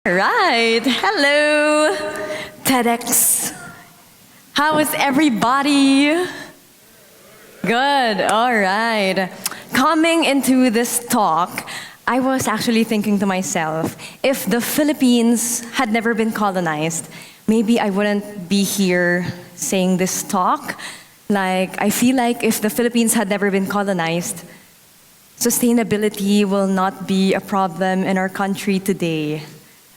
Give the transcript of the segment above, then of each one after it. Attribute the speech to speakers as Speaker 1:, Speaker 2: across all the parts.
Speaker 1: Right. Hello, TEDx. How is everybody? Good. All right. Coming into this talk, I was actually thinking to myself, if the Philippines had never been colonized, maybe I wouldn't be here saying this talk. I feel like if the Philippines had never been colonized, sustainability will not be a problem in our country today.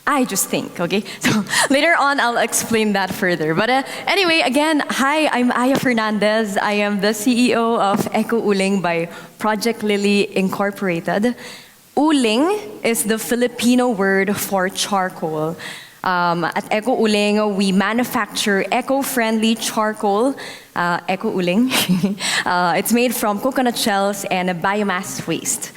Speaker 1: I just think, okay? So later on, I'll explain that further. But anyway, again, hi, I'm Aya Fernandez. I am the CEO of Eco-Uling by Project Lily Incorporated. Uling is the Filipino word for charcoal. At Eco-Uling, we manufacture eco-friendly charcoal, Eco-Uling. It's made from coconut shells and biomass waste.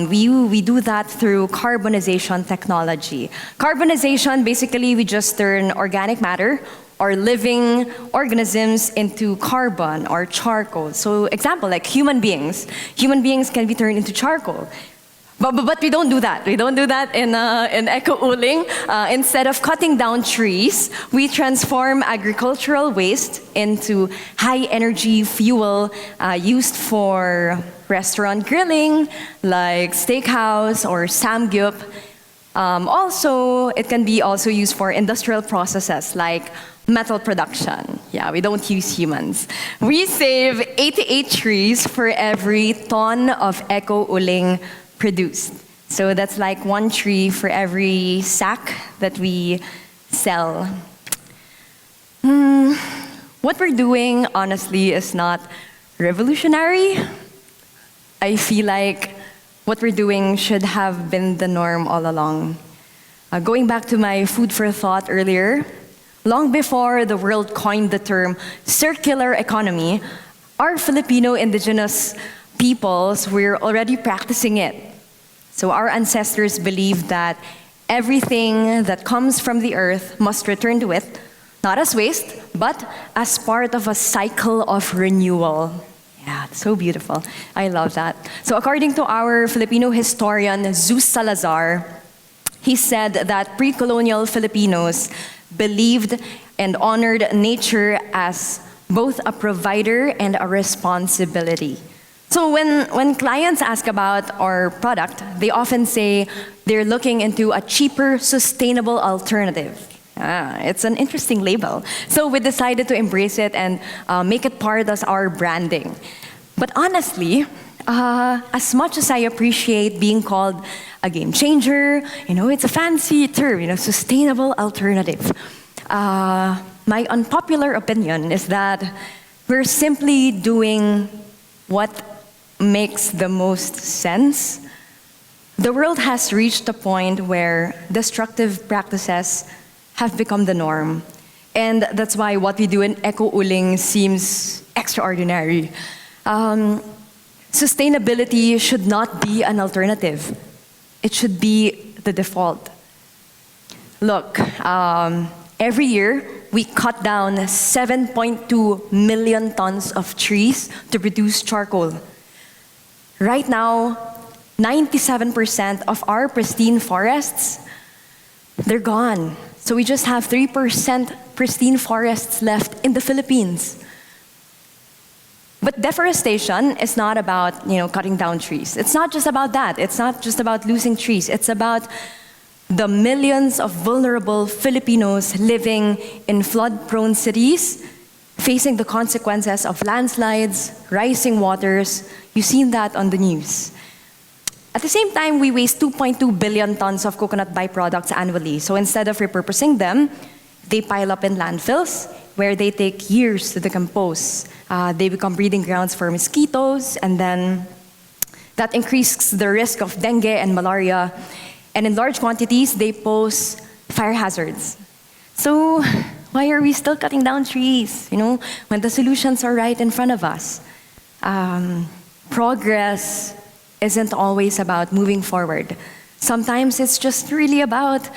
Speaker 1: We do that through carbonization technology. Carbonization, basically, we just turn organic matter or living organisms into carbon or charcoal. So example, like human beings. Human beings can be turned into charcoal. But we don't do that. We don't do that in Eco-Uling. Instead of cutting down trees, we transform agricultural waste into high-energy fuel used for restaurant grilling, like steakhouse or samgyup. Also, it can be also used for industrial processes like metal production. Yeah, we don't use humans. We save 88 trees for every ton of Eco-Uling produced. So that's like one tree for every sack that we sell. What we're doing, honestly, is not revolutionary. I feel like what we're doing should have been the norm all along. Going back to my food for thought earlier, long before the world coined the term circular economy, our Filipino indigenous peoples were already practicing it. So our ancestors believed that everything that comes from the earth must return to it, not as waste, but as part of a cycle of renewal. Yeah, it's so beautiful. I love that. So according to our Filipino historian, Zeus Salazar, he said that pre-colonial Filipinos believed and honored nature as both a provider and a responsibility. So when clients ask about our product, they often say they're looking into a cheaper, sustainable alternative. It's an interesting label. So we decided to embrace it and make it part of our branding. But honestly, as much as I appreciate being called a game changer, it's a fancy term, sustainable alternative. My unpopular opinion is that we're simply doing what makes the most sense. The world has reached a point where destructive practices have become the norm. And that's why what we do in Eco-Uling seems extraordinary. Sustainability should not be an alternative. It should be the default. Look, every year we cut down 7.2 million tons of trees to produce charcoal. Right now, 97% of our pristine forests, they're gone. So we just have 3% pristine forests left in the Philippines. But deforestation is not about, cutting down trees. It's not just about that. It's not just about losing trees. It's about the millions of vulnerable Filipinos living in flood-prone cities, facing the consequences of landslides, rising waters. You've seen that on the news. At the same time, we waste 2.2 billion tons of coconut byproducts annually. So instead of repurposing them, they pile up in landfills where they take years to decompose. They become breeding grounds for mosquitoes, and then that increases the risk of dengue and malaria. And in large quantities, they pose fire hazards. So why are we still cutting down trees, when the solutions are right in front of us? Progress isn't always about moving forward. Sometimes it's just really about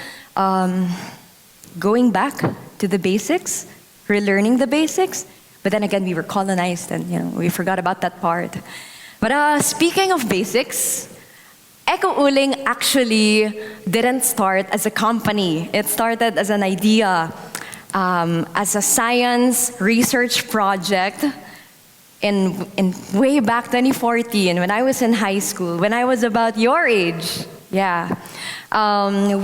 Speaker 1: going back to the basics, relearning the basics, but then again, we were colonized and we forgot about that part. But speaking of basics, Eco-Uling actually didn't start as a company. It started as an idea, as a science research project in way back 2014 when I was in high school, when I was about your age. Yeah.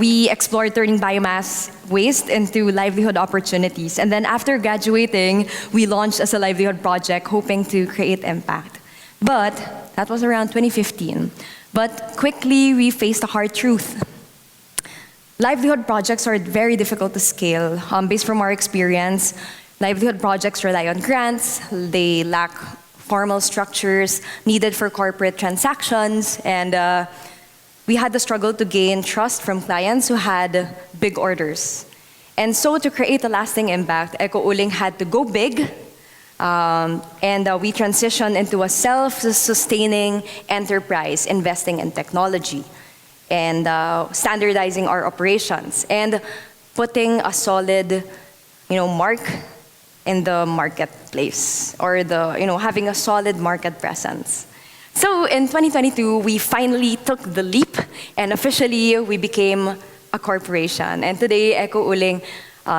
Speaker 1: We explored turning biomass waste into livelihood opportunities. And then after graduating, we launched as a livelihood project hoping to create impact. But that was around 2015. But quickly, we faced a hard truth. Livelihood projects are very difficult to scale. Based from our experience, livelihood projects rely on grants, they lack formal structures needed for corporate transactions, and we had the struggle to gain trust from clients who had big orders. And so to create a lasting impact, Eco-Uling had to go big, and we transitioned into a self-sustaining enterprise, investing in technology and standardizing our operations and putting a solid, mark in the marketplace, or having a solid market presence. So in 2022, we finally took the leap, and officially we became a corporation. And today, Eco-Uling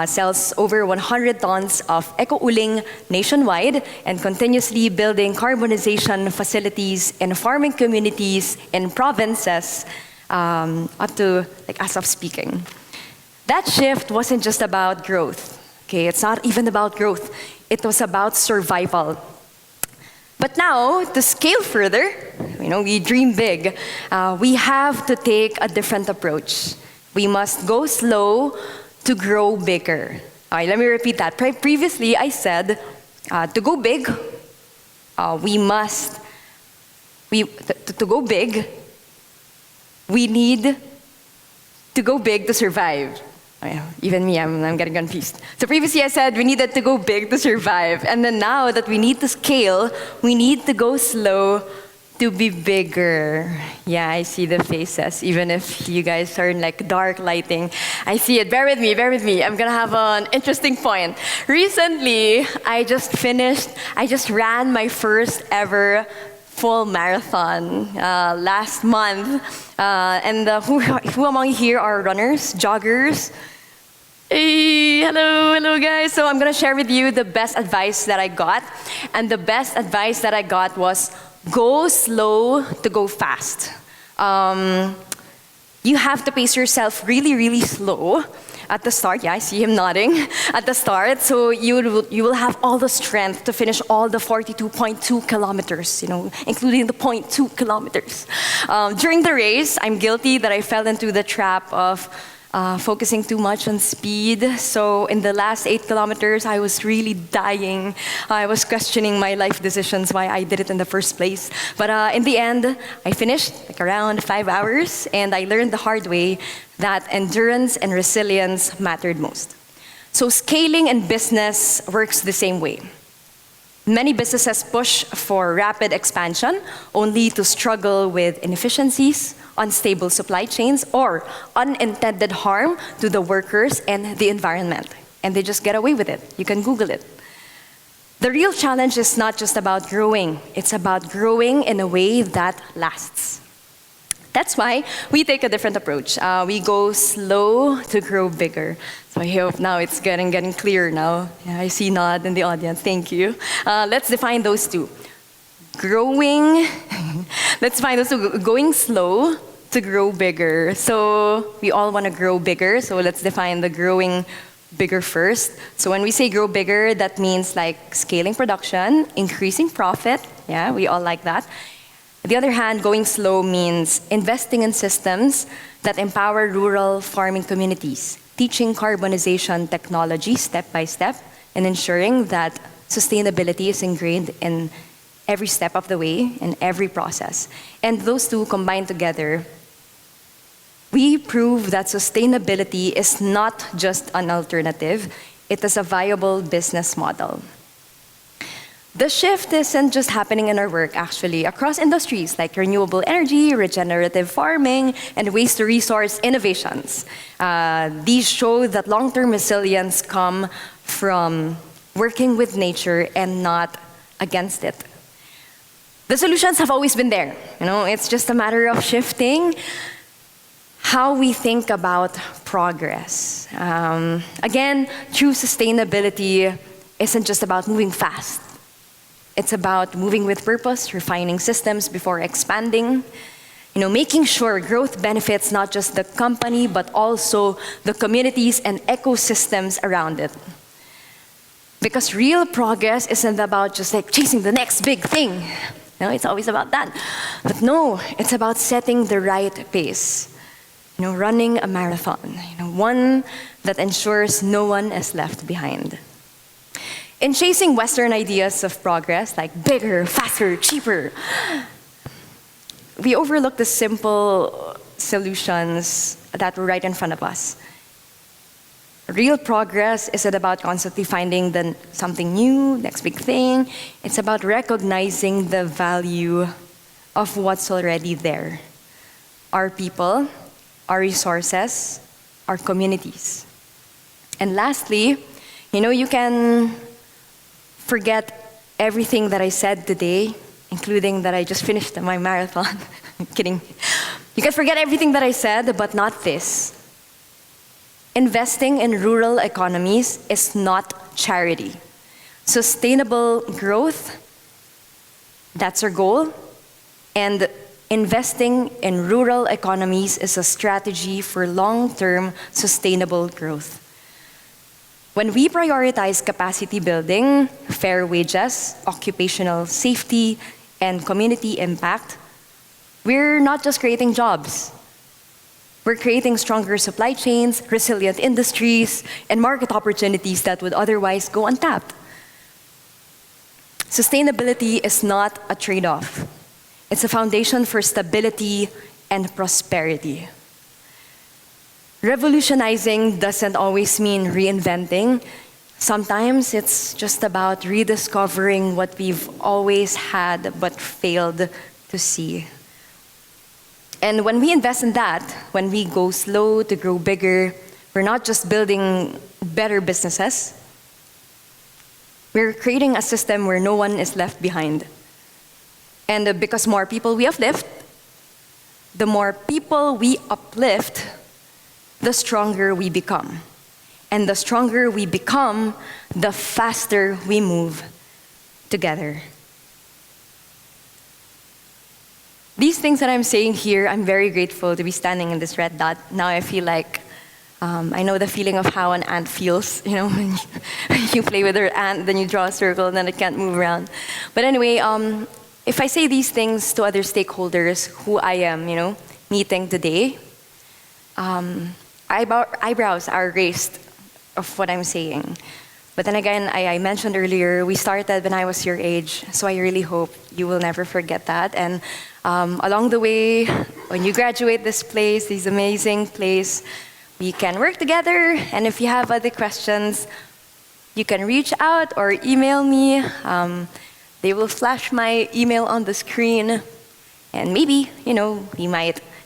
Speaker 1: sells over 100 tons of Eco-Uling nationwide and continuously building carbonization facilities in farming communities in provinces up to as of speaking. That shift wasn't just about growth. Okay, it's not even about growth. It was about survival. But now, to scale further, we dream big. We have to take a different approach. We must go slow to grow bigger. All right, let me repeat that. Previously, I said to go big, to go big, we need to go big to survive. Even me, I'm getting confused. So previously I said we needed to go big to survive. And then now that we need to scale, we need to go slow to be bigger. Yeah, I see the faces, even if you guys are in dark lighting. I see it. Bear with me. I'm gonna have an interesting point. Recently, I just ran my first ever full marathon last month. And who among you here are runners, joggers? Hey, hello guys. So I'm gonna share with you the best advice that I got. And the best advice that I got was go slow to go fast. You have to pace yourself really, really slow at the start. Yeah, I see him nodding at the start. So you will have all the strength to finish all the 42.2 kilometers, including the 0.2 kilometers. During the race, I'm guilty that I fell into the trap of focusing too much on speed. So in the last 8 kilometers, I was really dying. I was questioning my life decisions, why I did it in the first place. But in the end, I finished around 5 hours, and I learned the hard way that endurance and resilience mattered most. So scaling in business works the same way. Many businesses push for rapid expansion only to struggle with inefficiencies, unstable supply chains, or unintended harm to the workers and the environment. And they just get away with it. You can Google it. The real challenge is not just about growing. It's about growing in a way that lasts. That's why we take a different approach. We go slow to grow bigger. So I hope now it's getting clear now. Yeah, I see nod in the audience. Thank you. Let's define those two. Let's define those two. Going slow to grow bigger. So we all want to grow bigger. So let's define the growing bigger first. So when we say grow bigger, that means scaling production, increasing profit. Yeah, we all like that. On the other hand, going slow means investing in systems that empower rural farming communities, teaching carbonization technology step by step, and ensuring that sustainability is ingrained in every step of the way, in every process. And those two combined together, we prove that sustainability is not just an alternative, it is a viable business model. The shift isn't just happening in our work, actually. Across industries like renewable energy, regenerative farming, and waste-to-resource innovations. These show that long-term resilience comes from working with nature and not against it. The solutions have always been there. It's just a matter of shifting how we think about progress. Again, true sustainability isn't just about moving fast. It's about moving with purpose, refining systems before expanding, making sure growth benefits not just the company, but also the communities and ecosystems around it. Because real progress isn't about just like chasing the next big thing. It's always about that. But no, it's about setting the right pace. Running a marathon, one that ensures no one is left behind. In chasing Western ideas of progress, like bigger, faster, cheaper, we overlook the simple solutions that were right in front of us. Real progress isn't about constantly finding something new, next big thing. It's about recognizing the value of what's already there. Our people, our resources, our communities. And lastly, you can forget everything that I said today, including that I just finished my marathon. I'm kidding. You can forget everything that I said, but not this. Investing in rural economies is not charity. Sustainable growth, that's our goal. And investing in rural economies is a strategy for long-term sustainable growth. When we prioritize capacity building, fair wages, occupational safety, and community impact, we're not just creating jobs. We're creating stronger supply chains, resilient industries, and market opportunities that would otherwise go untapped. Sustainability is not a trade-off. It's a foundation for stability and prosperity. Revolutionizing doesn't always mean reinventing. Sometimes it's just about rediscovering what we've always had but failed to see. And when we invest in that, when we go slow to grow bigger, we're not just building better businesses. We're creating a system where no one is left behind. And because more people we uplift, the more people we uplift, the stronger we become. And the stronger we become, the faster we move together. These things that I'm saying here, I'm very grateful to be standing in this red dot. Now I feel like I know the feeling of how an ant feels, when you play with your ant, then you draw a circle, and then it can't move around. But anyway, if I say these things to other stakeholders who I am, meeting today, eyebrows are raised of what I'm saying. But then again, I mentioned earlier, we started when I was your age, so I really hope you will never forget that. And along the way, when you graduate this amazing place, we can work together. And if you have other questions, you can reach out or email me. They will flash my email on the screen. And maybe,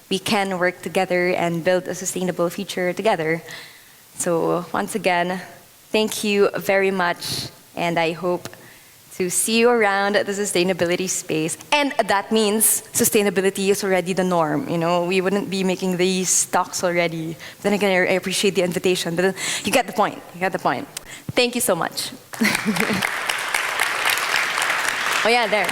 Speaker 1: we can work together and build a sustainable future together. So once again, thank you very much, and I hope to see you around the sustainability space. And that means sustainability is already the norm. We wouldn't be making these talks already. Then again, I appreciate the invitation, but you get the point. Thank you so much. Oh yeah, there.